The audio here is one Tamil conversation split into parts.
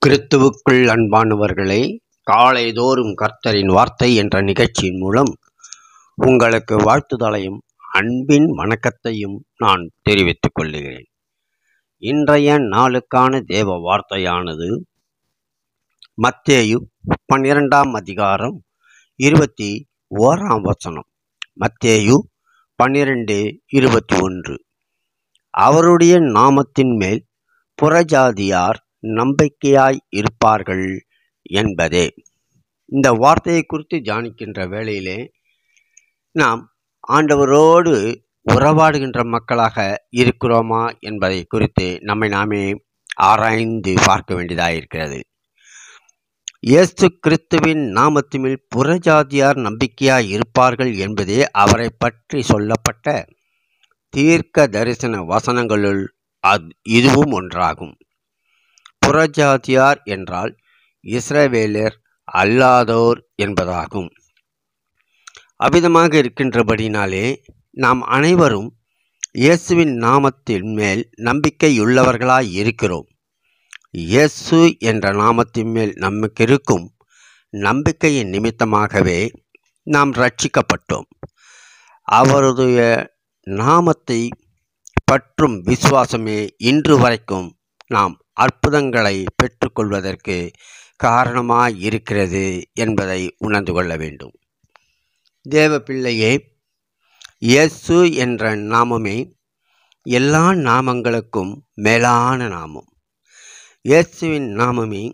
கிறிஸ்துவுக்குள் அன்பானவர்களே, காலைதோறும் கர்த்தரின் வார்த்தை என்ற நிகழ்ச்சியின் மூலம் உங்களுக்கு வாழ்த்துதலையும் அன்பின் வணக்கத்தையும் நான் தெரிவித்துக் கொள்கிறேன். இன்றைய நாளுக்கான தேவ வார்த்தையானது மத்தேயு 12ஆம் அதிகாரம் 21ஆம் வசனம். மத்தேயு 12:21. அவருடைய நாமத்தின் மேல் புறஜாதியார் நம்பிக்கையாய் இருப்பார்கள் என்பதே. இந்த வார்த்தையை குறித்து தியானிக்கின்ற வேளையிலே நாம் ஆண்டவரோடு உறவாடுகின்ற மக்களாக இருக்கிறோமா என்பதை குறித்து நம்மை நாமே ஆராய்ந்து பார்க்க வேண்டியதாக இருக்கிறது. இயேசு கிறிஸ்துவின் நாமத்தின் மேல் புறஜாதியார் நம்பிக்கையாய் இருப்பார்கள் என்பதே அவரை பற்றி சொல்லப்பட்ட தீர்க்க தரிசன வசனங்களுள் இதுவும் ஒன்றாகும். புறஜாதியார் என்றால் இஸ்ரவேலர் அல்லாதோர் என்பதாகும். அவ்விதமாக இருக்கின்றபடினாலே நாம் அனைவரும் இயேசுவின் நாமத்தின் மேல் நம்பிக்கையுள்ளவர்களாய் இருக்கிறோம். இயேசு என்ற நாமத்தின் மேல் நமக்கு இருக்கும் நம்பிக்கையின் நிமித்தமாகவே நாம் ரட்சிக்கப்பட்டோம். அவருடைய நாமத்தை பற்றும் விசுவாசமே இன்று வரைக்கும் நாம் அற்புதங்களை பெற்றுக்கொள்வதற்கு காரணமாய் இருக்கிறது என்பதை உணர்ந்து கொள்ள வேண்டும். தேவ பிள்ளையே, இயேசு என்ற நாமமே எல்லா நாமங்களுக்கும் மேலான நாமம். இயேசுவின் நாமமே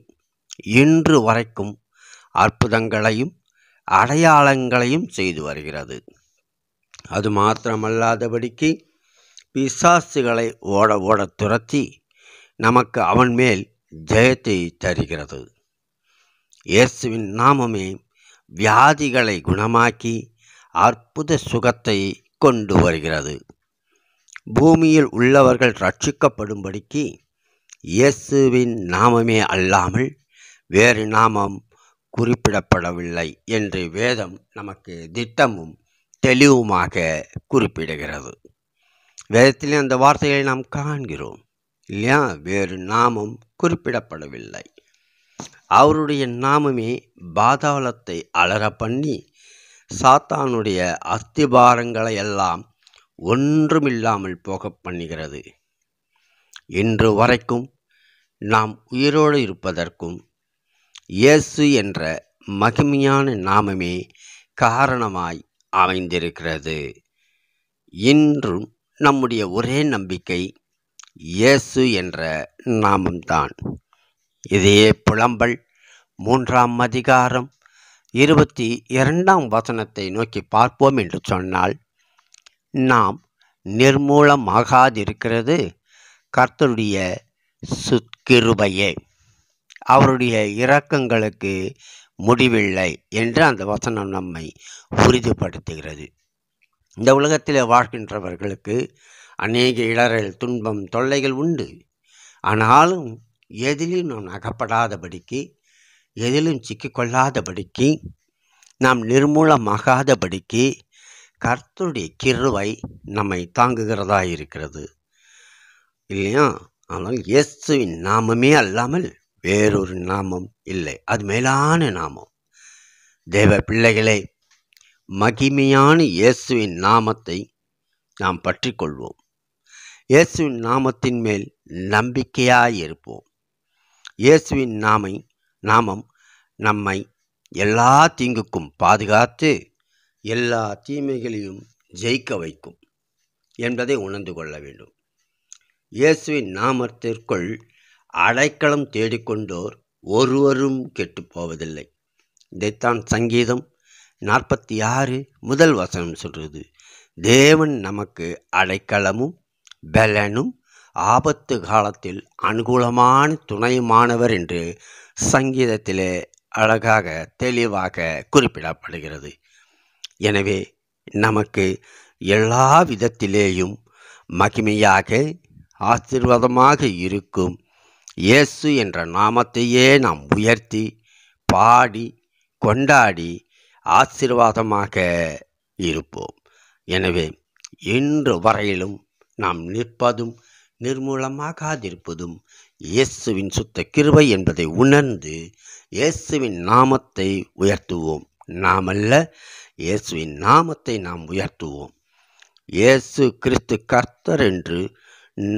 இன்று வரைக்கும் அற்புதங்களையும் அடையாளங்களையும் செய்து வருகிறது. அது மாத்திரமல்லாதபடிக்கு பிசாசுகளை ஓட துரத்தி நமக்கு அவன் மேல் ஜெயத்தை தருகிறது. இயேசுவின் நாமமே வியாதிகளை குணமாக்கி அற்புத சுகத்தை கொண்டு வருகிறது. பூமியில் உள்ளவர்கள் ரட்சிக்கப்படும்படிக்கு இயேசுவின் நாமமே அல்லாமல் வேறு நாமம் குறிப்பிடப்படவில்லை என்று வேதம் நமக்கு திட்டமும் தெளிவுமாக குறிப்பிடுகிறது. வேதத்திலே அந்த வார்த்தைகளை நாம் காண்கிறோம் இல்லையா? வேறு நாமம் குறிப்பிடப்படவில்லை. அவருடைய நாமமே பாதாளத்தை அலற பண்ணி சாத்தானுடைய அஸ்திபாரங்களை எல்லாம் ஒன்றுமில்லாமல் போக பண்ணுகிறது. இன்று வரைக்கும் நாம் உயிரோடு இருப்பதற்கும் இயேசு என்ற மகிமையான நாமமே காரணமாய் அமைந்திருக்கிறது. இன்றும் நம்முடைய ஒரே நம்பிக்கை இயேசு என்ற நாமம்தான். இதையே புலம்பல் 3ஆம் அதிகாரம் 22ஆம் வசனத்தை நோக்கி பார்ப்போம் என்று சொன்னால், நாம் நிர்மூலமாகாதிருக்கிறது கர்த்தருடைய கிருபையே, அவருடைய இரக்கங்களுக்கு முடிவில்லை என்று அந்த வசனம் நம்மை உறுதிப்படுத்துகிறது. இந்த உலகத்தில் வாழ்கின்றவர்களுக்கு அநேக இடர்கள், துன்பம், தொல்லைகள் உண்டு. ஆனாலும் எதிலும் நாம் அகப்படாதபடிக்கு, எதிலும் சிக்கிக்கொள்ளாதபடிக்கு, நாம் நிர்மூலமாகாதபடிக்கு கர்த்தருடைய கிருபை நம்மை தாங்குகிறதா இருக்கிறது இல்லையா? ஆனால் இயேசுவின் நாமமே அல்லாமல் வேறொரு நாமம் இல்லை. அது மேலான நாமம். தேவ பிள்ளைகளே, மகிமையான இயேசுவின் நாமத்தை நாம் பற்றி கொள்வோம். இயேசுவின் நாமத்தின் மேல் நம்பிக்கையாயிருப்போம். இயேசுவின் நாமம் நம்மை எல்லா தீங்குக்கும் பாதுகாத்து எல்லா தீமைகளையும் ஜெயிக்க வைக்கும் என்பதை உணர்ந்து கொள்ள வேண்டும். இயேசுவின் நாமத்திற்குள் அடைக்கலம் தேடிக்கொண்டோர் ஒருவரும் கெட்டு போவதில்லை. இதைத்தான் சங்கீதம் 46 முதல் வசனம் சொல்கிறது. தேவன் நமக்கு அடைக்கலமும் பலனும் ஆபத்து காலத்தில் அனுகூலமான துணையுமானவர் என்று சங்கீதத்திலே அழகாக தெளிவாக குறிப்பிடப்படுகிறது. எனவே நமக்கு எல்லா விதத்திலேயும் மகிமையாக ஆசீர்வாதமாக இருக்கும் இயேசு என்ற நாமத்தையே நாம் உயர்த்தி பாடி கொண்டாடி ஆசீர்வாதமாக இருப்போம். எனவே இன்று வரையிலும் நாம் நிற்பதும் நிர்மூலமாகாதிருப்பதும் இயேசுவின் சுத்த கிருபை என்பதை உணர்ந்து இயேசுவின் நாமத்தை உயர்த்துவோம். நாமல்ல, இயேசுவின் நாமத்தை நாம் உயர்த்துவோம். இயேசு கிறிஸ்து கர்த்தர் என்று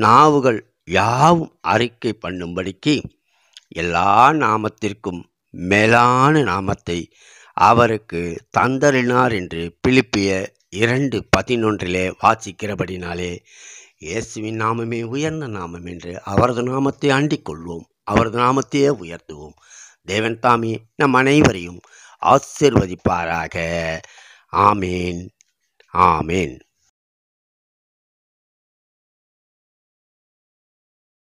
நாவுகள் யாவும் அறிக்கை பண்ணும்படிக்கு எல்லா நாமத்திற்கும் மேலான நாமத்தை அவருக்கு தந்தறினார் என்று பிலிப்பியர் 2:11 வாசிக்கிறபடினாலே இயேசுவின் நாமமே உயர்ந்த நாமம் என்று அவரது நாமத்தை அண்டிக் கொள்வோம். அவரது நாமத்தையே உயர்த்துவோம். தேவன் தாமே நம் அனைவரையும் ஆசீர்வதிப்பாராக. ஆமேன், ஆமேன்.